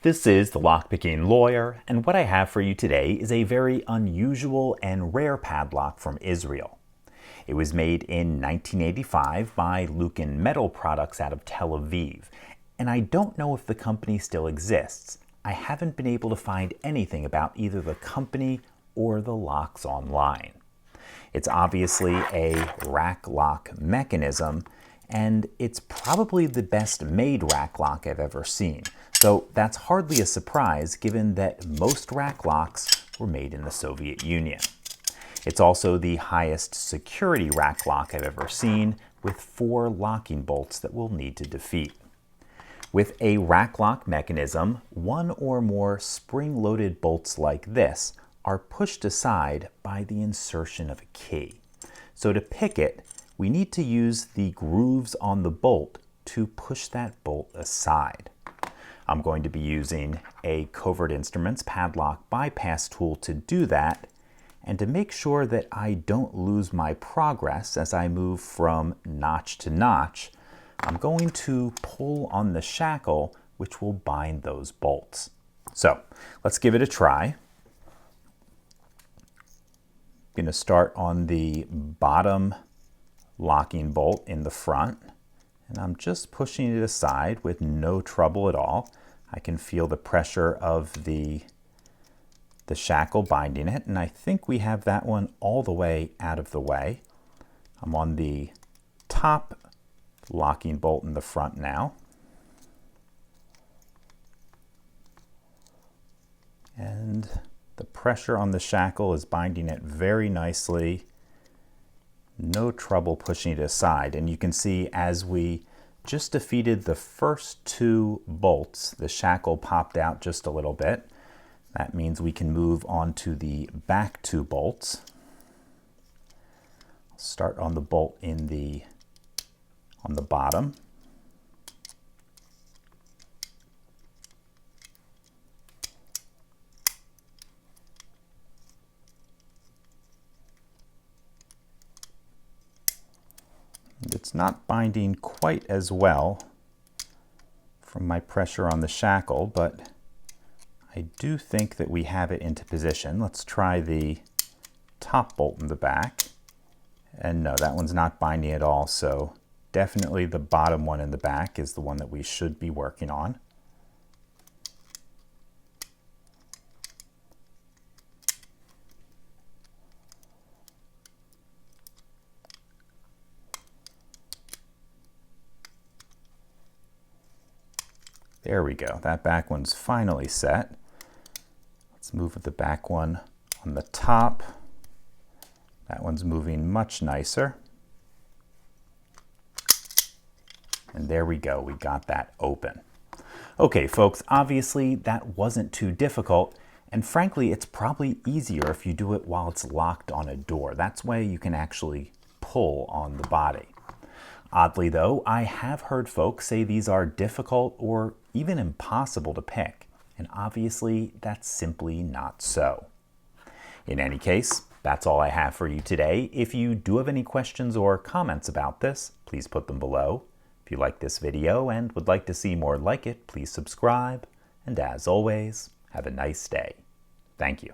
This is the Lockpicking Lawyer, and what I have for you today is a very unusual and rare padlock from Israel. It was made in 1985 by Lucan metal products out of Tel Aviv, and I don't know if the company still exists. I haven't been able to find anything about either the company or the locks online. It's obviously a rack lock mechanism, and it's probably the best made rack lock I've ever seen. So that's hardly a surprise given that most rack locks were made in the Soviet Union. It's also the highest security rack lock I've ever seen, with 4 locking bolts that we'll need to defeat. With a rack lock mechanism, 1 or more spring-loaded bolts like this are pushed aside by the insertion of a key. So to pick it, we need to use the grooves on the bolt to push that bolt aside. I'm going to be using a Covert Instruments padlock bypass tool to do that, and to make sure that I don't lose my progress as I move from notch to notch, I'm going to pull on the shackle which will bind those bolts. So let's give it a try. I'm going to start on the bottom locking bolt in the front, and I'm just pushing it aside with no trouble at all. I can feel the pressure of the shackle binding it, and I think we have that one all the way out of the way. I'm on the top locking bolt in the front now. And the pressure on the shackle is binding it very nicely. No trouble pushing it aside, and you can see as we just defeated the first 2 bolts, the shackle popped out just a little bit. That means we can move on to the back 2 bolts. I'll start on the bolt on the bottom. It's not binding quite as well from my pressure on the shackle, but I do think that we have it into position. Let's try the top bolt in the back. And no, that one's not binding at all, so definitely the bottom one in the back is the one that we should be working on. There we go. That back one's finally set. Let's move the back one on the top. That one's moving much nicer. And there we go. We got that open. Okay, folks, obviously that wasn't too difficult. And frankly, it's probably easier if you do it while it's locked on a door. That's why you can actually pull on the body. Oddly though, I have heard folks say these are difficult or even impossible to pick, and obviously that's simply not so. In any case, that's all I have for you today. If you do have any questions or comments about this, please put them below. If you like this video and would like to see more like it, please subscribe, and as always, have a nice day. Thank you.